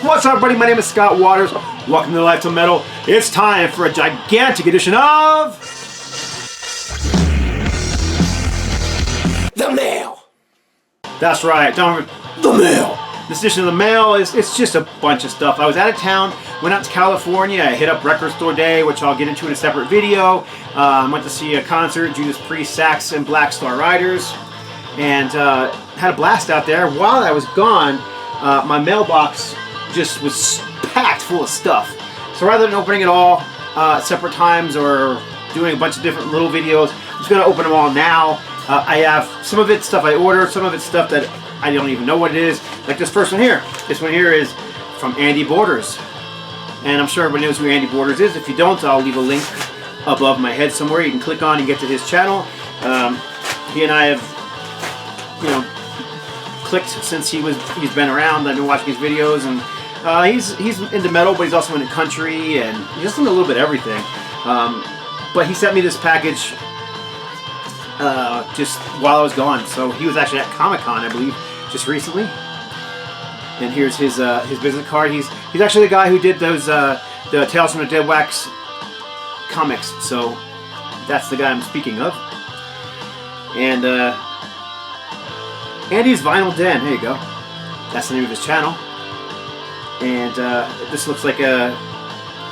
What's up, everybody? My name is Scott Waters. Welcome to Life to Metal. It's time for a gigantic edition of The Mail. That's right, The Mail. This edition of The Mail it's just a bunch of stuff. I was out of town, went out to California. I hit up Record Store Day, which I'll get into in a separate video. Went to see a concert, Judas Priest, Sax, and Black Star Riders, and had a blast out there. While I was gone, my mailbox just was packed full of stuff. So rather than opening it all at separate times or doing a bunch of different little videos, I'm just going to open them all now. I have some of it stuff I ordered, some of it stuff that I don't even know what it is. Like this first one here. This one here is from Andy Borders. And I'm sure everybody knows who Andy Borders is. If you don't, I'll leave a link above my head somewhere. You can click on and get to his channel. He and I have, clicked since he's been around. I've been watching his videos, and he's into metal, but he's also into country, and he's just into a little bit of everything. But he sent me this package just while I was gone. So he was actually at Comic-Con, I believe, just recently. And here's his business card. He's actually the guy who did those the Tales from the Dead Wax comics. So that's the guy I'm speaking of. And Andy's Vinyl Den. There you go. That's the name of his channel. And this looks like a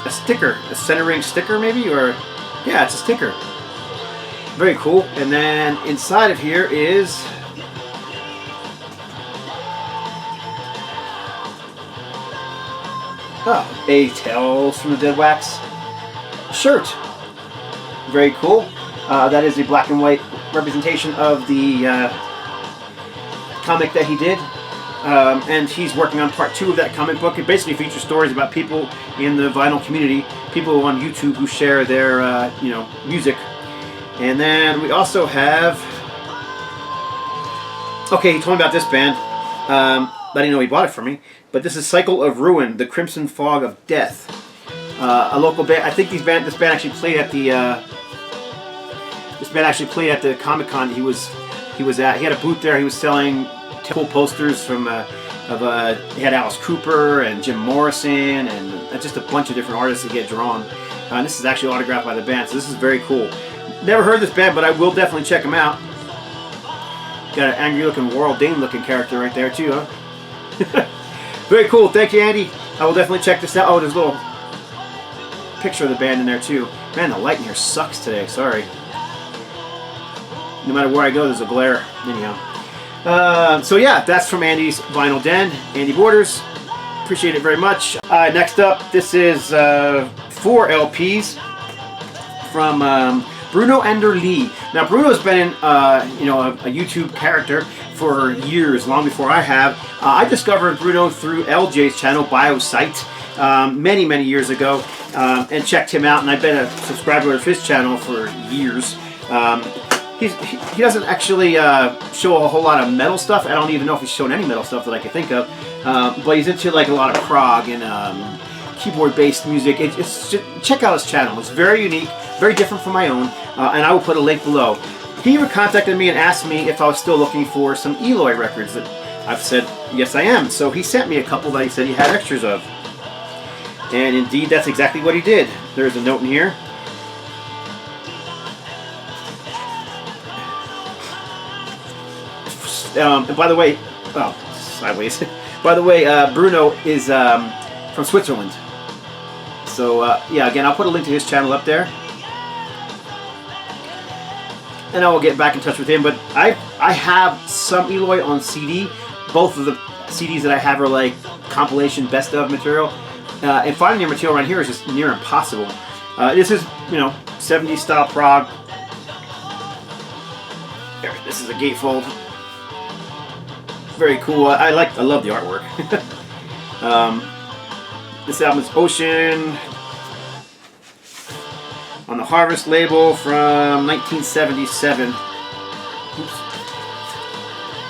sticker, a centering sticker maybe, or yeah, it's a sticker. Very cool. And then inside of here is a Tales from the Dead Wax shirt. Very cool. That is a black and white representation of the comic that he did. And he's working on part 2 of that comic book. It basically features stories about people in the vinyl community, people on YouTube who share their music. And then we also have, okay, he told me about this band. I didn't know he bought it for me, but this is Cycle of Ruin, the Crimson Fog of Death. A local band. I think this band actually played at the Comic-Con he was at. He had a booth there. He was selling cool posters from he had Alice Cooper and Jim Morrison and just a bunch of different artists that get drawn. This is actually autographed by the band, so this is very cool. Never heard of this band, but I will definitely check them out. Got an angry looking Warl Dane looking character right there too, huh? Very cool. Thank you, Andy. I will definitely check this out. Oh, there's a little picture of the band in there too. Man, the light in here sucks today. Sorry. No matter where I go, there's a glare. Anyhow. So yeah, that's from Andy's Vinyl Den, Andy Borders. Appreciate it very much. Next up, this is 4 LPs from Bruno Ender Lee. Now, Bruno's been a YouTube character for years, long before I have. I discovered Bruno through LJ's channel, Biosite, many years ago, and checked him out, and I've been a subscriber of his channel for years. He doesn't actually show a whole lot of metal stuff. I don't even know if he's shown any metal stuff that I can think of. But he's into like a lot of prog and keyboard-based music. Just check out his channel. It's very unique, very different from my own, and I will put a link below. He even contacted me and asked me if I was still looking for some Eloy records. That I've said, yes I am. So he sent me a couple that he said he had extras of. And indeed, that's exactly what he did. There's a note in here. And by the way, sideways. By the way, Bruno is from Switzerland. So yeah, again, I'll put a link to his channel up there, and I will get back in touch with him. But I have some Eloy on CD. Both of the CDs that I have are like compilation best of material, and finding your material around here is just near impossible. This is 70s style prog. This is a gatefold. Very cool. I love the artwork. This album is Ocean on the Harvest label from 1977. Oops.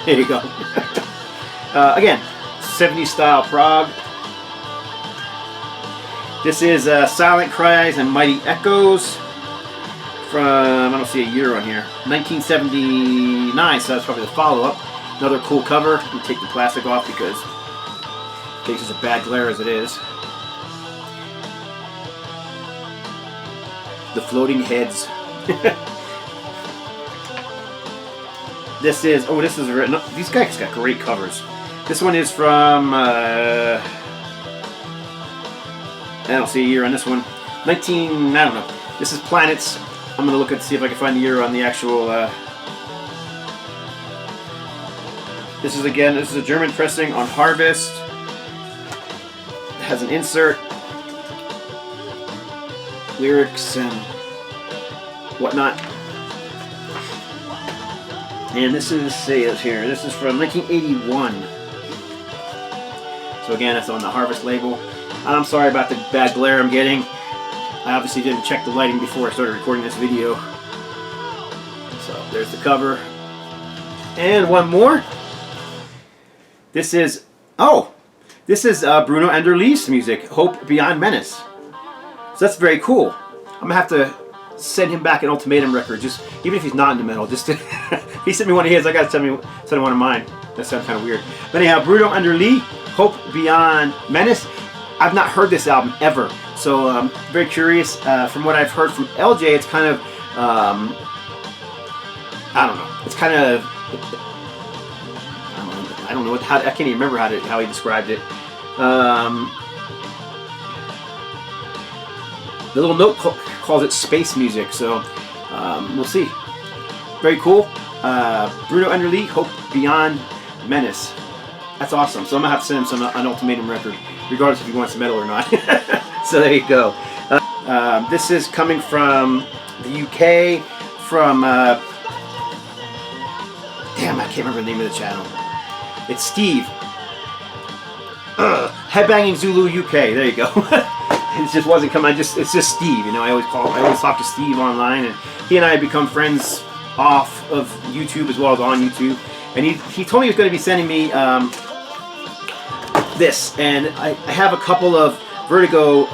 There you go. Again, 70s style prog. This is Silent Cries and Mighty Echoes from, I don't see a year on here, 1979, so that's probably the follow-up. Another cool cover. Let me take the plastic off because Takes such a bad glare as it is. The floating heads. This is written. These guys got great covers. This one is from I don't see a year on this one. I don't know. This is Planets. I'm gonna look at see if I can find the year on the actual. This is a German pressing on Harvest. It has an insert, lyrics and whatnot. And this is here. This is from 1981. So again, it's on the Harvest label. I'm sorry about the bad glare I'm getting. I obviously didn't check the lighting before I started recording this video. So there's the cover. And one more. This is Bruno Enderleef's music, Hope Beyond Menace. So that's very cool. I'm gonna have to send him back an Ultimatum record, just even if he's not into metal. Just to he sent me one of his, I gotta send him one of mine. That sounds kind of weird. But anyhow, Bruno Enderleef, Hope Beyond Menace. I've not heard this album ever, so very curious. From what I've heard from LJ, it's kind of I don't know. It's kind of I don't know how I can't even remember how he described it. The little note calls it space music, so we'll see. Very cool. Bruno Enderleef, Hope Beyond Menace. That's awesome. So I'm gonna have to send him an Ultimatum record, regardless if he wants metal or not. So there you go. This is coming from the UK, from damn, I can't remember the name of the channel. It's Steve. Headbanging Zulu UK. There you go. It just wasn't coming. It's just Steve. You know, I always talk to Steve online, and he and I have become friends off of YouTube as well as on YouTube. And he told me he was going to be sending me this, and I have a couple of Vertigo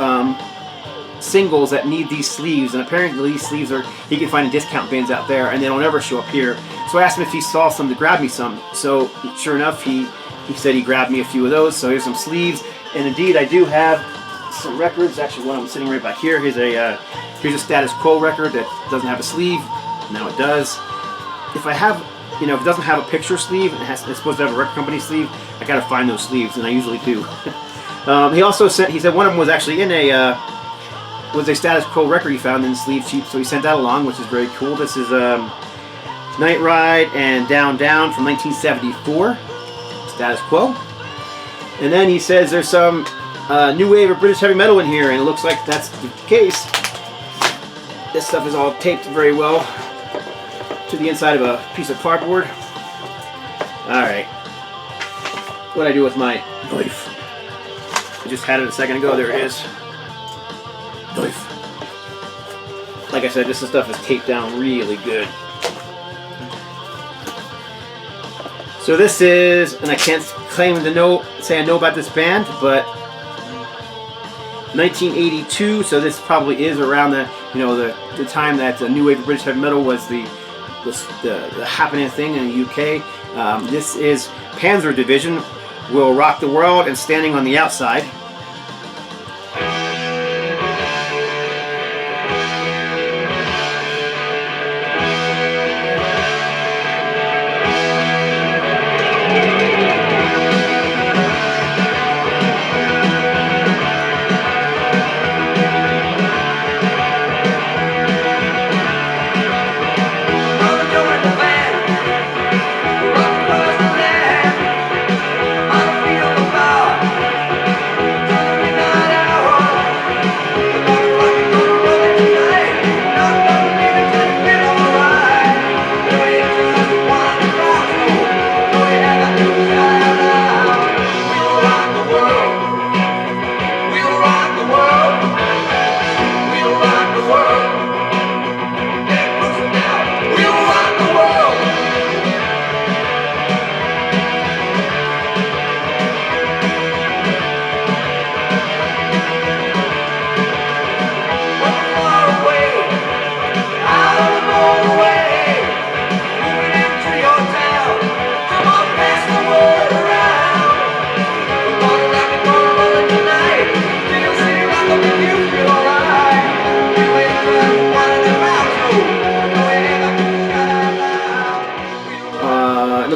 singles that need these sleeves, and apparently these sleeves he can find in discount bins out there, and they don't ever show up here. So I asked him if he saw some to grab me some. So sure enough, he said he grabbed me a few of those. So here's some sleeves, and indeed I do have some records. Actually, one of them sitting right back here. Here's a Status Quo record that doesn't have a sleeve. Now it does. If I have, if it doesn't have a picture sleeve, it's supposed to have a record company sleeve, I gotta find those sleeves, and I usually do. He also said one of them was actually in a Status Quo record he found in the sleeve cheap, so he sent that along, which is very cool. This is Night Ride and Down Down from 1974, Status Quo. And then he says there's some new wave of British heavy metal in here, and it looks like that's the case. This stuff is all taped very well to the inside of a piece of cardboard. Alright. What'd I do with my knife? I just had it a second ago. There it is. Knife. Like I said, this stuff is taped down really good. So this is, and I can't claim to say I know about this band, but 1982. So this probably is around the time that the new wave of British heavy metal was the happening thing in the UK. This is Panzer Division, Will Rock the World, and Standing on the Outside.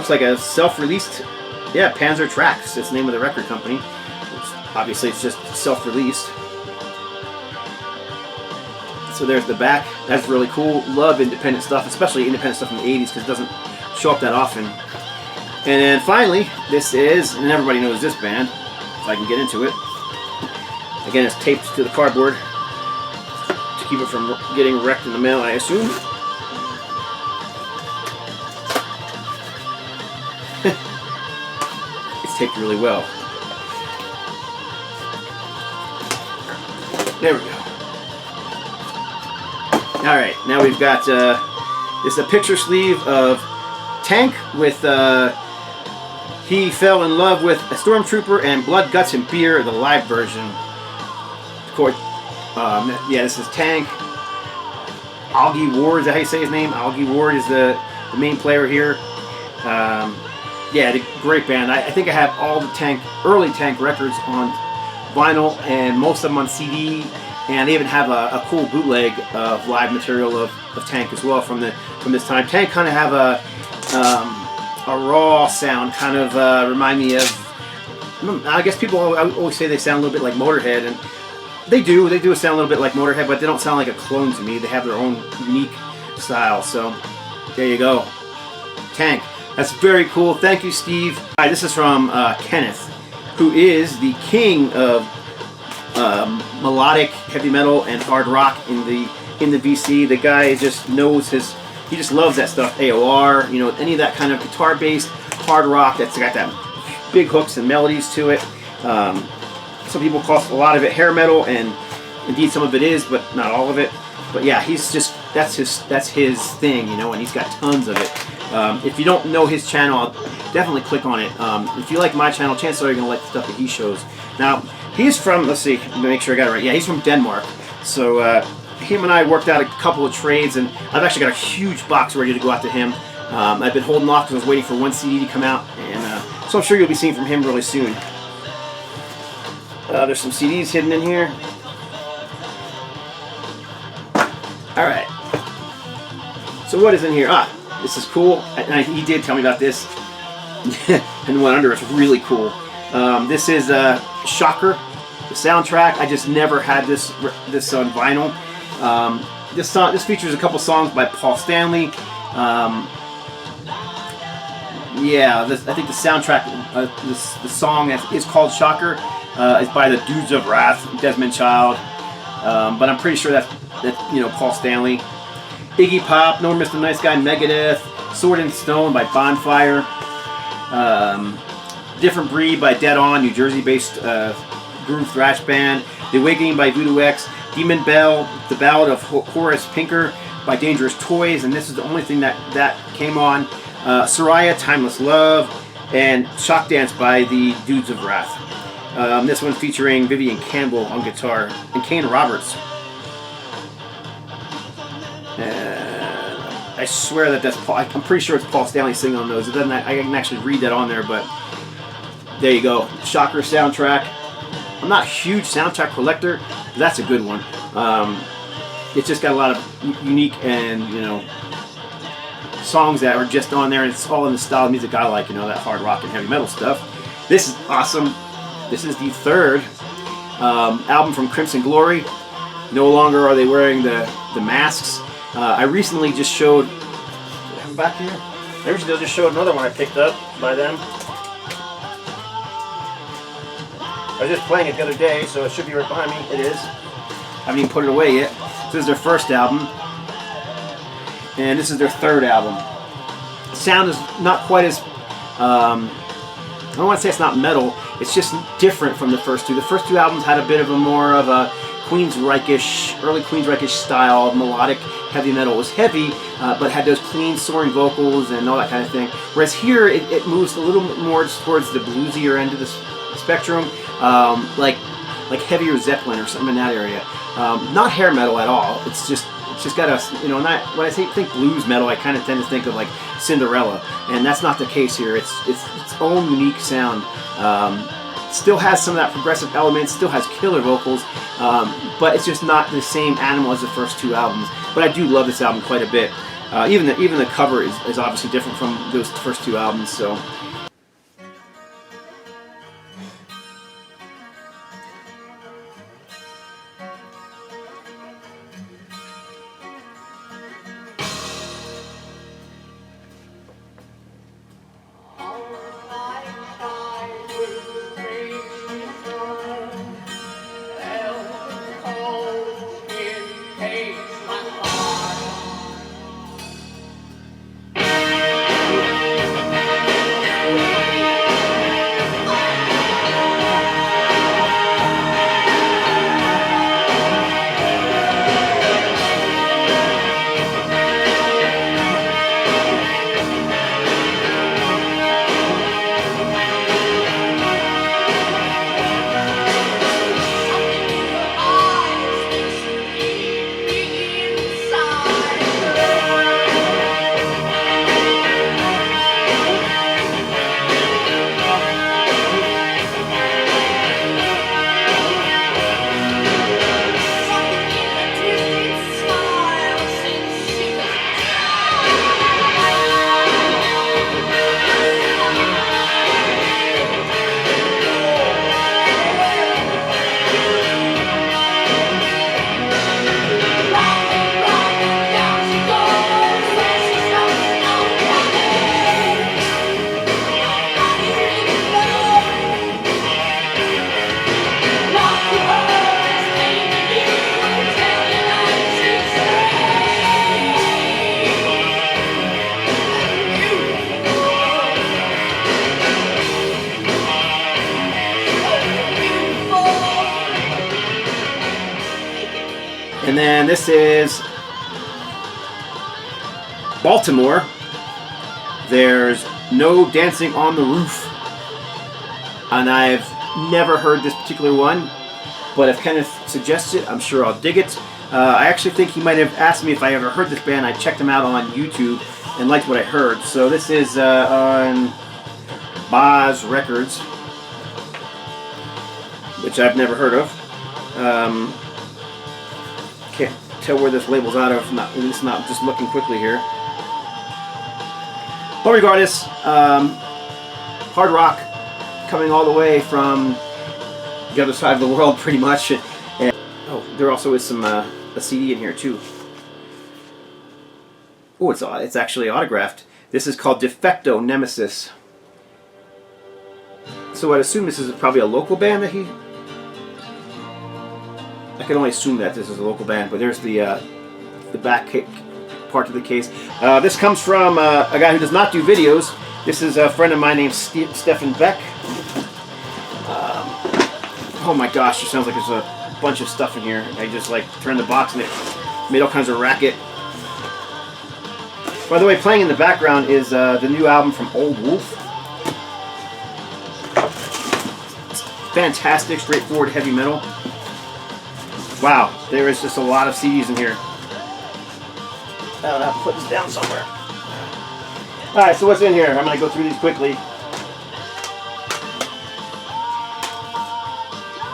looks like a self-released, yeah, Panzer Tracks. It's the name of the record company. Which obviously, it's just self-released. So there's the back. That's really cool. Love independent stuff, especially independent stuff from the 80s, because it doesn't show up that often. And then finally, this is, and everybody knows this band, if I can get into it. Again, it's taped to the cardboard to keep it from getting wrecked in the mail, I assume. It's taped really well. There we go. Alright, now we've got, this is a picture sleeve of Tank with, He Fell in Love with a Stormtrooper and Blood, Guts, and Beer, the live version. Of course, yeah, this is Tank. Augie Ward, is that how you say his name? Augie Ward is the main player here. Yeah, the great band. I think I have all the early Tank records on vinyl and most of them on CD. And they even have a cool bootleg of live material of Tank as well from this time. Tank kind of have a raw sound, kind of remind me of. I guess people always say they sound a little bit like Motorhead, and they do. They do sound a little bit like Motorhead, but they don't sound like a clone to me. They have their own unique style. So there you go, Tank. That's very cool. Thank you, Steve. All right, this is from Kenneth, who is the king of melodic heavy metal and hard rock in the VC. The guy just knows he just loves that stuff. AOR, you know, any of that kind of guitar based hard rock that's got that big hooks and melodies to it. Some people call a lot of it hair metal, and indeed some of it is, but not all of it. But yeah, he's just that's his thing, you know, and he's got tons of it. If you don't know his channel, definitely click on it. If you like my channel, chances are you're gonna like the stuff that he shows. Now, he's from, let's see, let me make sure I got it right. Yeah, he's from Denmark. So him and I worked out a couple of trades, and I've actually got a huge box ready to go out to him. I've been holding off because I was waiting for one CD to come out, and so I'm sure you'll be seeing from him really soon. There's some CDs hidden in here. All right. So what is in here? This is cool. He did tell me about this, and the one under it's really cool. This is Shocker, the soundtrack. I just never had this on vinyl. This features a couple songs by Paul Stanley. Yeah, I think the soundtrack, the song is called Shocker. It's by the Dudes of Wrath, Desmond Child. But I'm pretty sure that's you know, Paul Stanley. Iggy Pop, No Mr. Nice Guy, Megadeth, Sword and Stone by Bonfire. Different Breed by Dead On, New Jersey-based groove thrash band. The Awakening by Voodoo X. Demon Bell, The Ballad of Horace Pinker by Dangerous Toys, and this is the only thing that came on. Soraya, Timeless Love, and Shock Dance by the Dudes of Wrath. This one featuring Vivian Campbell on guitar and Kane Roberts. I swear that's Paul. I'm pretty sure it's Paul Stanley singing on those. It doesn't. I can actually read that on there, but there you go. Shocker soundtrack. I'm not a huge soundtrack collector, but that's a good one. It's just got a lot of unique and, you know, songs that are just on there, and it's all in the style of music I like, you know, that hard rock and heavy metal stuff. This is awesome. This is the third album from Crimson Glory. No longer are they wearing the masks. I recently just showed, do I have them back here? I recently just showed another one I picked up by them. I was just playing it the other day, so it should be right behind me. It is. I haven't even put it away yet. This is their first album, and this is their third album. The sound is not quite as, I don't want to say it's not metal, it's just different from the first two. The first two albums had a bit of a more of a Queensryche-ish, early Queensryche-ish style of melodic heavy metal. It was heavy, but had those clean soaring vocals and all that kind of thing. Whereas here, it moves a little bit more towards the bluesier end of the spectrum, like heavier Zeppelin or something in that area. Not hair metal at all. It's just got a, you know, not, when I think blues metal, I kind of tend to think of like Cinderella, and that's not the case here. It's its own unique sound. Still has some of that progressive element, still has killer vocals, but it's just not the same animal as the first two albums. But I do love this album quite a bit. Even the cover is obviously different from those first two albums. So. And then this is Baltimore. There's No Dancing on the Roof. And I've never heard this particular one, but if Kenneth suggests it, I'm sure I'll dig it. I actually think he might have asked me if I ever heard this band. I checked them out on YouTube and liked what I heard. So this is on Boz Records, which I've never heard of. Can't tell where this label's out of, at least not just looking quickly here. But regardless, hard rock coming all the way from the other side of the world, pretty much. And oh, there also is some a CD in here too. Oh, it's actually autographed. This is called Defecto Nemesis. So I'd assume this is probably a local band that he. I can only assume that this is a local band, but there's the back part of the case. This comes from a guy who does not do videos. This is a friend of mine named Stefan Beck. Oh my gosh, it sounds like there's a bunch of stuff in here. I just like turned the box and it made all kinds of racket. By the way, playing in the background is the new album from Old Wolf. It's fantastic, straightforward heavy metal. Wow, there is just a lot of CDs in here. I'll have to put this down somewhere. Alright, so what's in here? I'm going to go through these quickly.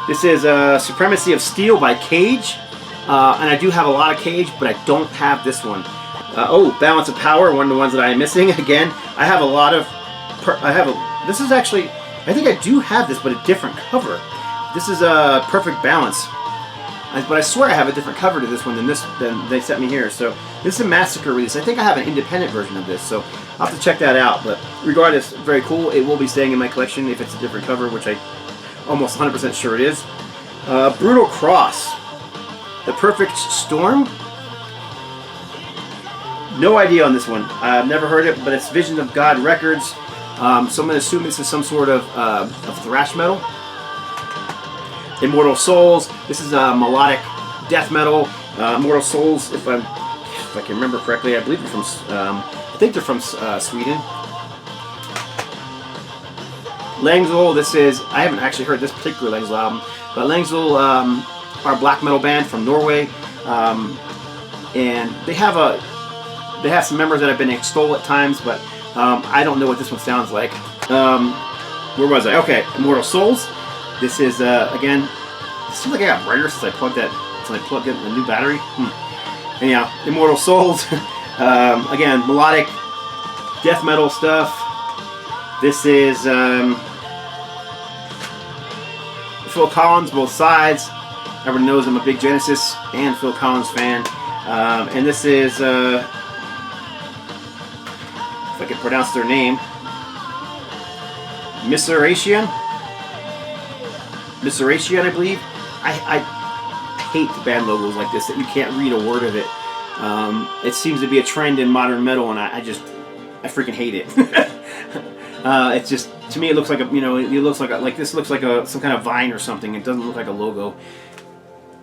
This is Supremacy of Steel by Cage. And I do have a lot of Cage, but I don't have this one. Oh, Balance of Power, one of the ones that I am missing. Again, I have a lot of... this is actually... I think I do have this, but a different cover. This is Perfect Balance. But I swear I have a different cover to this one than they sent me here. So this is a Massacre release. I think I have an independent version of this, so I'll have to check that out. But regardless, very cool. It will be staying in my collection if it's a different cover, which I almost 100% sure it is. Brutal Cross, The Perfect Storm. No idea on this one. I've never heard it, but it's Vision of God Records. So I'm going to assume this is some sort of thrash metal. Immortal Souls. This is melodic death metal. Immortal Souls, if I can remember correctly, I believe they're from. I think they're from Sweden. Langzul. This is. I haven't actually heard this particular Langzul album, but Langzul are a black metal band from Norway, and they have some members that have been extolled at times, but I don't know what this one sounds like. Where was I? Okay, Immortal Souls. This is, again, it seems like I got brighter since I plugged in the new battery. Anyhow, Immortal Souls. Again, melodic death metal stuff. This is Phil Collins, both sides. Everyone knows I'm a big Genesis and Phil Collins fan. And this is, if I can pronounce their name, Miseracian, I believe. I hate the band logos like this that you can't read a word of it. It seems to be a trend in modern metal, and I freaking hate it. It's just, to me, it looks like a, it looks like this looks like some kind of vine or something. It doesn't look like a logo.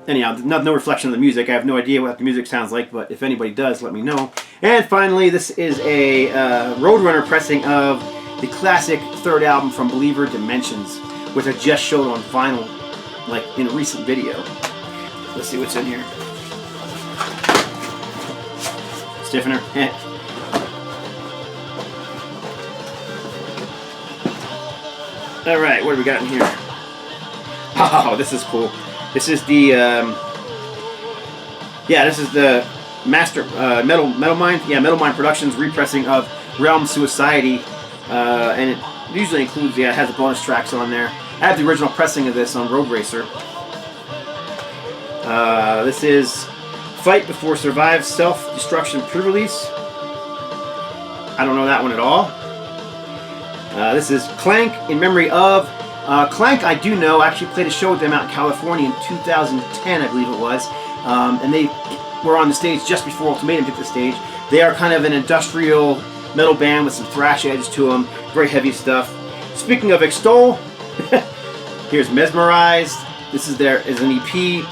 Anyhow, no reflection of the music. I have no idea what the music sounds like, but if anybody does, let me know. And finally, this is a Roadrunner pressing of the classic third album from Believer, Dimensions, which I just showed on vinyl, like in a recent video. Let's see what's in here. Stiffener. Alright, what do we got in here? Oh, this is cool. This is the, this is the Master, Metal Mind? Yeah, Metal Mind Productions repressing of Realm Suicidity. And it usually includes, it has the bonus tracks on there. I have the original pressing of this on Road Racer. This is Fight Before Survive Self-Destruction pre-release. I don't know that one at all. This is Clank in memory of Clank. I do know. I actually played a show with them out in California in 2010, I believe it was, and they were on the stage just before Ultimatum hit the stage. They are kind of an industrial metal band with some thrash edge to them. Very heavy stuff. Speaking of Extol, here's Mesmerized. This is an EP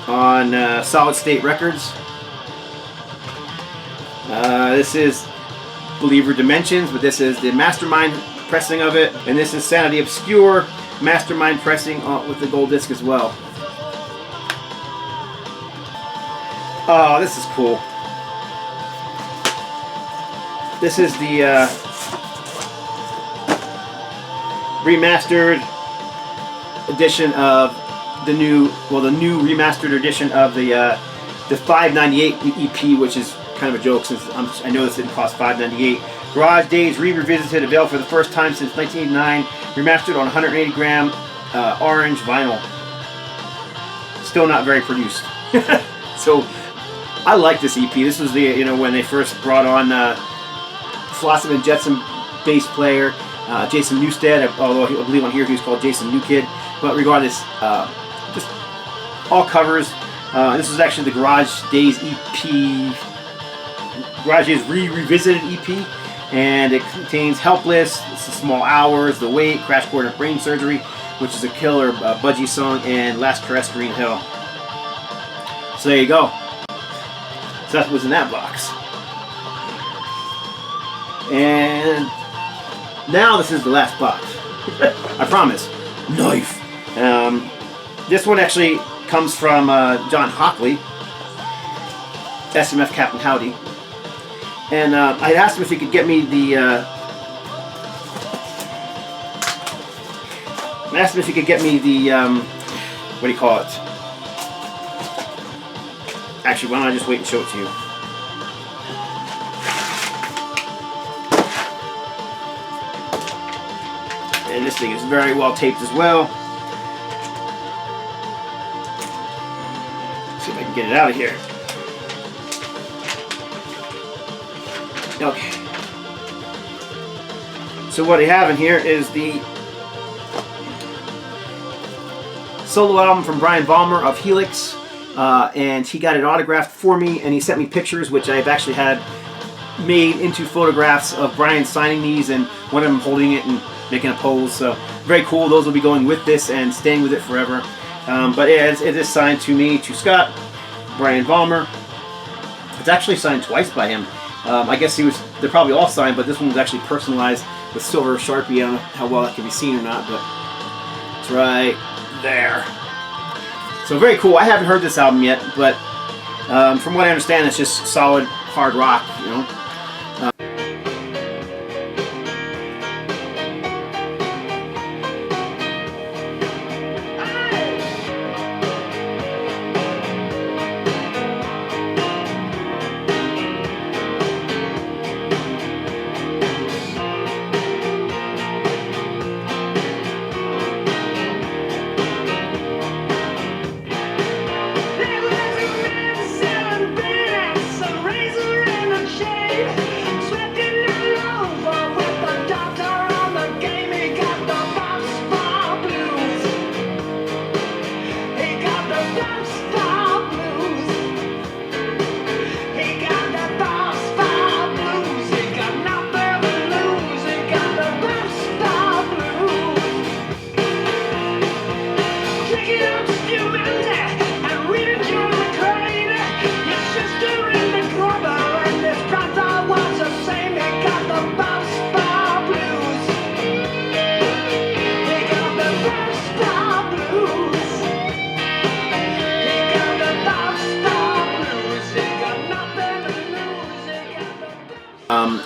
on Solid State Records. This is Believer Dimensions, but this is the Mastermind pressing of it, and this is Sanity Obscure Mastermind pressing with the gold disc as well. Oh, this is cool. This is the remastered edition of the new remastered edition of the 598 EP, which is kind of a joke since I know this didn't cost $5.98. Garage Days Revisited, available for the first time since 1989, remastered on 180 gram orange vinyl. Still not very produced. So I like this EP. This was the when they first brought on Flotsam and Jetsam bass player Jason Newsted, although I believe on here he was called Jason Newkid. But regardless, just all covers. This is actually the Garage Days EP. Garage Days Revisited EP, and it contains Helpless, It's the Small Hours, The Wait, Crash Course and Brain Surgery, which is a killer Budgie song, and Last Caress Green Hill. So there you go. So that was in that box. And now this is the last box. I promise. Knife. This one actually comes from John Hockley, SMF Captain Howdy. And I asked him if he could get me the what do you call it? Actually, why don't I just wait and show it to you? And this thing is very well taped as well. Let's see if I can get it out of here. Okay. So what I have in here is the solo album from Brian Vollmer of Helix, and he got it autographed for me, and he sent me pictures, which I've actually had made into photographs of Brian signing these, and one of them holding it and making a pose. So very cool. Those will be going with this and staying with it forever. But it is signed to me, to Scott, Brian Vollmer. It's actually signed twice by him. I guess they're probably all signed, but this one was actually personalized with silver Sharpie. I don't know how well that can be seen or not, but it's right there. So very cool. I haven't heard this album yet, but from what I understand, it's just solid hard rock,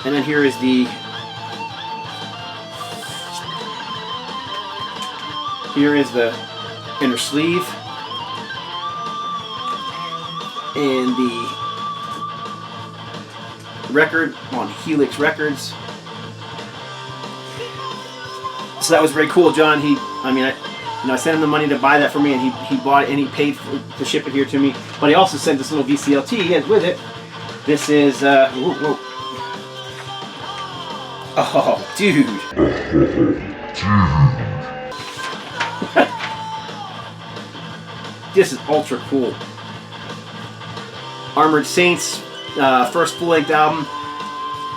And then here is the inner sleeve and the record on Helix Records. So that was very cool, John. I sent him the money to buy that for me, and he bought it and he paid to ship it here to me. But he also sent this little VCLT with it. This is oh, dude. This is ultra cool. Armored Saints, first full-length album,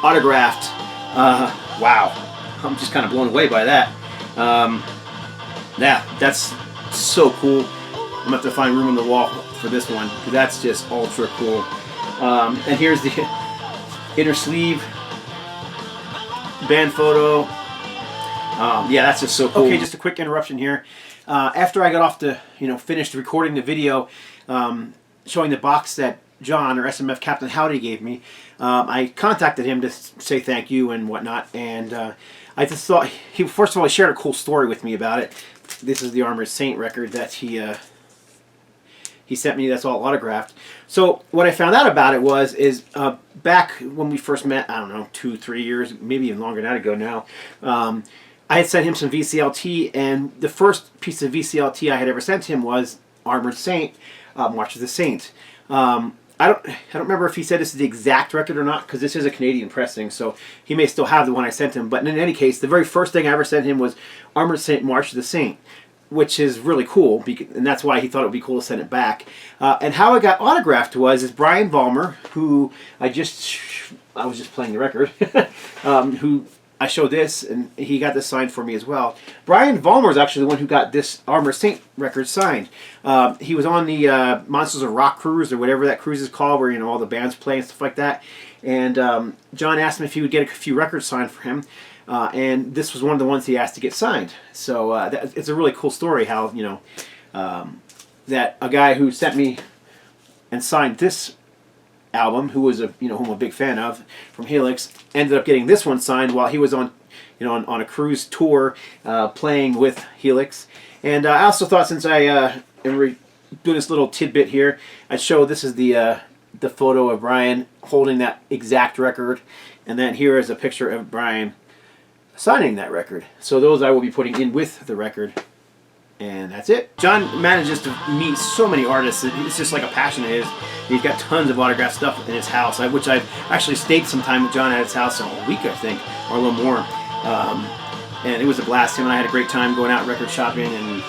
autographed. Wow, I'm just kind of blown away by that. Yeah, that's so cool. I'm gonna have to find room on the wall for this one, because that's just ultra cool. And here's the inner sleeve, band photo. Yeah, that's just so cool. Okay, just a quick interruption here. After I got off the, finished recording the video showing the box that John, or SMF Captain Howdy, gave me, I contacted him to say thank you and whatnot, and I just thought, first of all, he shared a cool story with me about it. This is the Armored Saint record that he sent me. That's all autographed. So what I found out about it is back when we first met, I don't know, 2-3 years, maybe even longer than that ago now, I had sent him some VCLT, and the first piece of VCLT I had ever sent him was Armored Saint, March of the Saint. I don't remember if he said this is the exact record or not, because this is a Canadian pressing, so he may still have the one I sent him. But in any case, the very first thing I ever sent him was Armored Saint, March of the Saint, which is really cool, and that's why he thought it would be cool to send it back. And how it got autographed is Brian Vollmer, who I was just playing the record, who I showed this, and he got this signed for me as well. Brian Vollmer is actually the one who got this Armored Saint record signed. He was on the Monsters of Rock cruise, or whatever that cruise is called, where all the bands play and stuff like that. And John asked him if he would get a few records signed for him, and this was one of the ones he asked to get signed. So it's a really cool story how that a guy who sent me and signed this album, who was who I'm a big fan of, from Helix, ended up getting this one signed while he was on on a cruise tour playing with Helix. And I also thought, since I am doing this little tidbit here, I'd show this is the photo of Brian holding that exact record, and then here is a picture of Brian signing that record. So those I will be putting in with the record. And that's it. John manages to meet so many artists. It's just like a passion of his. He's got tons of autographed stuff in his house, which I've actually stayed some time with John at his house, a week, I think, or a little more. And it was a blast. Him and I had a great time going out record shopping, and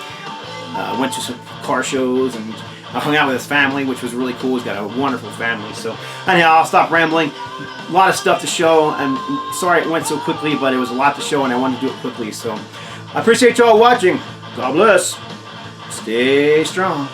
went to some car shows, and I hung out with his family, which was really cool. He's got a wonderful family. So anyhow, I'll stop rambling. A lot of stuff to show. I'm sorry it went so quickly, but it was a lot to show, and I wanted to do it quickly. So I appreciate y'all watching. God bless. Stay strong.